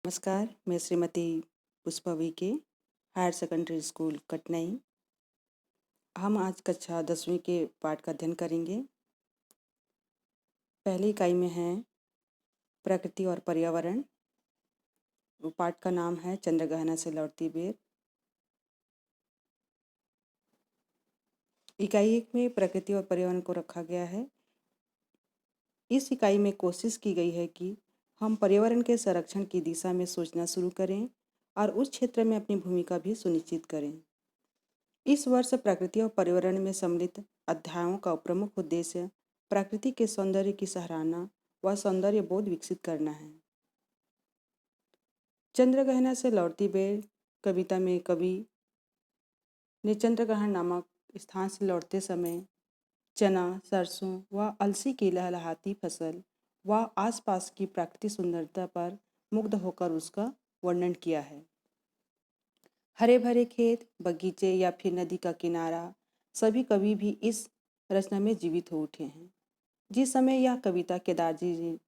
नमस्कार, मैं श्रीमती पुष्पा के हायर सेकेंडरी स्कूल कटनई। हम आज कक्षा 10वीं के पाठ का अध्ययन करेंगे। पहली इकाई में है प्रकृति और पर्यावरण। पाठ का नाम है चंद्रग्रहण से लौटती बेर। इकाई 1 में प्रकृति और पर्यावरण को रखा गया है। इस इकाई में कोशिश की गई है कि हम पर्यावरण के संरक्षण की दिशा में सोचना शुरू करें और उस क्षेत्र में अपनी भूमिका भी सुनिश्चित करें। इस वर्ष प्रकृति और पर्यावरण में सम्मिलित अध्यायों का प्रमुख उद्देश्य प्रकृति के सौंदर्य की सराहना व सौंदर्य बोध विकसित करना है। चंद्रग्रहण से लौटती बेर कविता में कवि ने चंद्रग्रहण नामक स्थान से लौटते समय चना, सरसों व अलसी की लहलहाती फसल व आसपास की प्राकृतिक सुंदरता पर मुग्ध होकर उसका वर्णन किया है। हरे भरे खेत, बगीचे या फिर नदी का किनारा, सभी कवि भी इस रचना में जीवित हो उठे हैं। जिस समय यह कविता केदार जी ने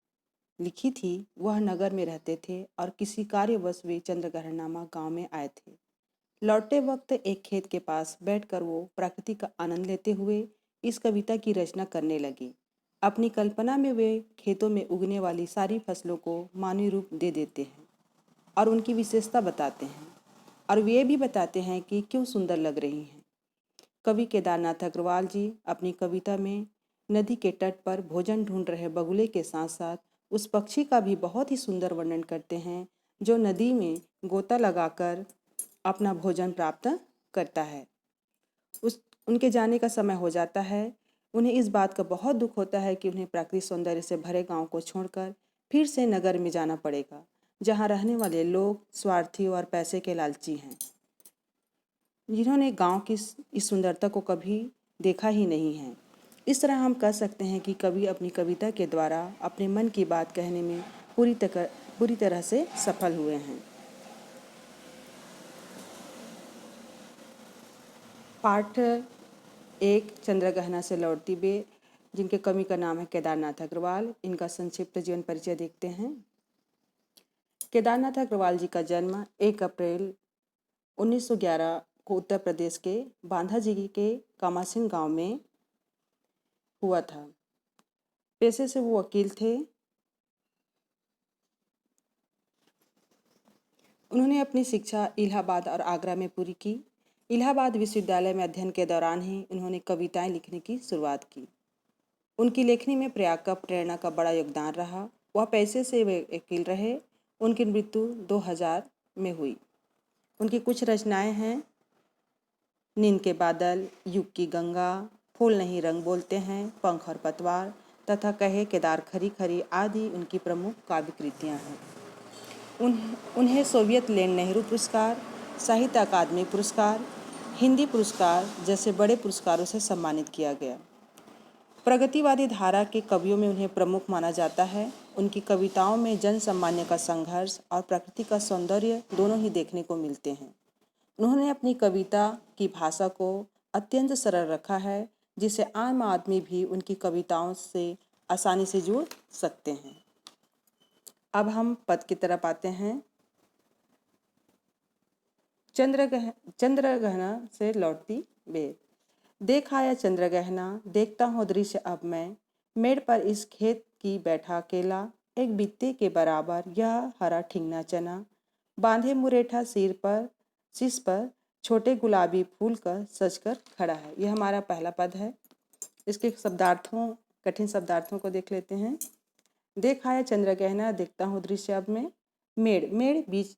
लिखी थी वह नगर में रहते थे और किसी कार्यवश वे चंद्रग्रहण नामक गांव में आए थे। लौटते वक्त एक खेत के पास बैठकर वो प्रकृति का आनंद लेते हुए इस कविता की रचना करने लगे। अपनी कल्पना में वे खेतों में उगने वाली सारी फसलों को मानवीय रूप दे देते हैं और उनकी विशेषता बताते हैं और वे भी बताते हैं कि क्यों सुंदर लग रही हैं। कवि केदारनाथ अग्रवाल जी अपनी कविता में नदी के तट पर भोजन ढूंढ रहे बगुले के साथ साथ उस पक्षी का भी बहुत ही सुंदर वर्णन करते हैं जो नदी में गोता लगाकर अपना भोजन प्राप्त करता है। उनके जाने का समय हो जाता है। उन्हें इस बात का बहुत दुख होता है कि उन्हें प्राकृतिक सौंदर्य से भरे गांव को छोड़कर फिर से नगर में जाना पड़ेगा, जहां रहने वाले लोग स्वार्थी और पैसे के लालची हैं, जिन्होंने गांव की इस सुंदरता को कभी देखा ही नहीं है। इस तरह हम कह सकते हैं कि कवि अपनी कविता के द्वारा अपने मन की बात कहने में पूरी तरह से सफल हुए हैं। पाठ 1 चंद्रग्रहण से लौटती बेर, जिनके कवि का नाम है केदारनाथ अग्रवाल। इनका संक्षिप्त जीवन परिचय देखते हैं। केदारनाथ अग्रवाल जी का जन्म 1 अप्रैल 1911 को उत्तर प्रदेश के बांधा जिले के कामासिन गांव में हुआ था। पेशे से वो वकील थे। उन्होंने अपनी शिक्षा इलाहाबाद और आगरा में पूरी की। इलाहाबाद विश्वविद्यालय में अध्ययन के दौरान ही उन्होंने कविताएं लिखने की शुरुआत की। उनकी लेखनी में प्रयाग का प्रेरणा का बड़ा योगदान रहा। वह पैसे से वे वकील रहे। उनकी मृत्यु 2000 में हुई। उनकी कुछ रचनाएं हैं नींद के बादल, युग की गंगा, फूल नहीं रंग बोलते हैं, पंख और पतवार तथा कहे केदार खरी खरी आदि उनकी प्रमुख काव्य कृतियाँ हैं। उन्हें सोवियत लैंड नेहरू पुरस्कार, साहित्य अकादमी पुरस्कार, हिंदी पुरस्कार जैसे बड़े पुरस्कारों से सम्मानित किया गया। प्रगतिवादी धारा के कवियों में उन्हें प्रमुख माना जाता है। उनकी कविताओं में जन सामान्य का संघर्ष और प्रकृति का सौंदर्य दोनों ही देखने को मिलते हैं। उन्होंने अपनी कविता की भाषा को अत्यंत सरल रखा है, जिससे आम आदमी भी उनकी कविताओं से आसानी से जुड़ सकते हैं। अब हम पद की तरफ आते हैं। चंद्रग्रहण से लौटती बेर। देख आया चंद्रग्रहण, देखता हूँ दृश्य अब मैं, मेड़ पर इस खेत की बैठा अकेला, एक बित्ते के बराबर यह हरा ठिंगना चना, बांधे मुरेठा सिर पर शीश पर, छोटे गुलाबी फूल का सजकर खड़ा है। यह हमारा पहला पद है। इसके कठिन शब्दार्थों को देख लेते हैं। देख आया चंद्रग्रहण, देखता हूँ दृश्य अब मैं, मेड़ बीच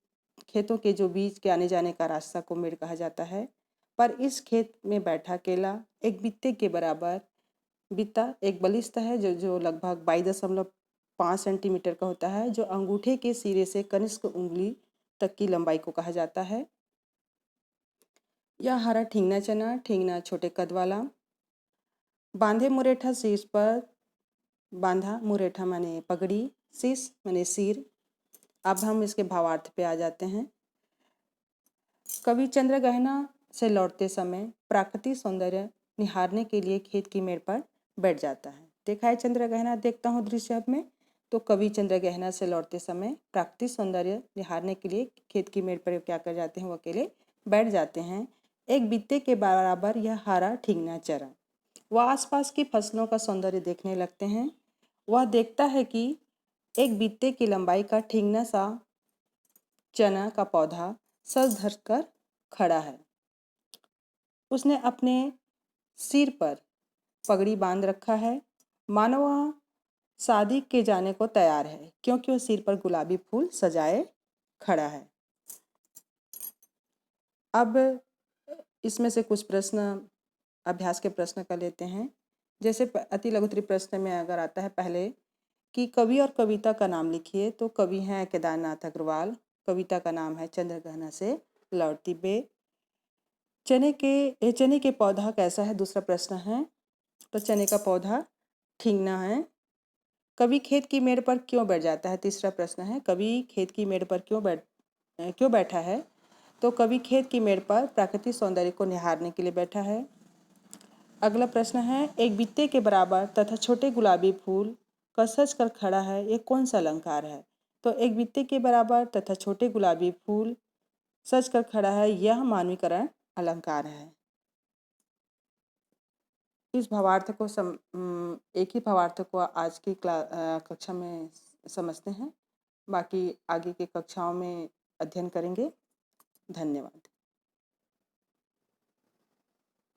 खेतों के जो बीच के आने जाने का रास्ता को मेड़ कहा जाता है। पर इस खेत में बैठा केला, एक बित्ते के बराबर। बित्ता एक बलिष्ठ है जो लगभग 22.5 सेंटीमीटर का होता है, जो अंगूठे के सिरे से कनिष्क उंगली तक की लंबाई को कहा जाता है। यह हरा ठिंगना चना, ठिंगना छोटे कद वाला, बांधे मुरेठा शीश पर, बांधा मुरेठा माने पगड़ी, शीश माने सिर। अब हम इसके भावार्थ पे आ जाते हैं। कवि चंद्रग्रहण से लौटते समय प्राकृतिक सौंदर्य निहारने के लिए खेत की मेड़ पर बैठ जाता है। देखा है चंद्रग्रहण, देखता हूँ दृश्य अब में, तो कवि चंद्रग्रहण से लौटते समय प्राकृतिक सौंदर्य निहारने के लिए खेत की मेड़ पर क्या कर जाते हैं, वो अकेले बैठ जाते हैं। एक बित्ते के बराबर यह हरा ठींगना चरा। वह आसपास की फसलों का सौंदर्य देखने लगते हैं। वह देखता है कि एक बित्ते की लंबाई का ठींगना सा चना का पौधा सज धर कर खड़ा है। उसने अपने सिर पर पगड़ी बांध रखा है, मानो वह शादी के जाने को तैयार है, क्योंकि वह सिर पर गुलाबी फूल सजाए खड़ा है। अब इसमें से कुछ प्रश्न अभ्यास के प्रश्न कर लेते हैं। जैसे अति लघुत्तरी प्रश्न में अगर आता है पहले कि कवि और कविता का नाम लिखिए, तो कवि हैं केदारनाथ अग्रवाल, कविता का नाम है चंद्रग्रहण से लौटती बेर। चने के पौधा कैसा है, दूसरा प्रश्न है, तो चने का पौधा ठींगना है। कवि खेत की मेड़ पर क्यों बैठ जाता है, तीसरा प्रश्न है, कवि खेत की मेड़ पर क्यों बैठा है, तो कवि खेत की मेड़ पर प्राकृतिक सौंदर्य को निहारने के लिए बैठा है। अगला प्रश्न है, एक बित्ते के बराबर तथा छोटे गुलाबी फूल का सज कर खड़ा है, ये कौन सा अलंकार है, तो एक बित्ते के बराबर तथा छोटे गुलाबी फूल सज कर खड़ा है, यह मानवीकरण अलंकार है। इस भावार्थ को एक ही भावार्थ को आज की कक्षा में समझते हैं, बाकी आगे की कक्षाओं में अध्ययन करेंगे। धन्यवाद।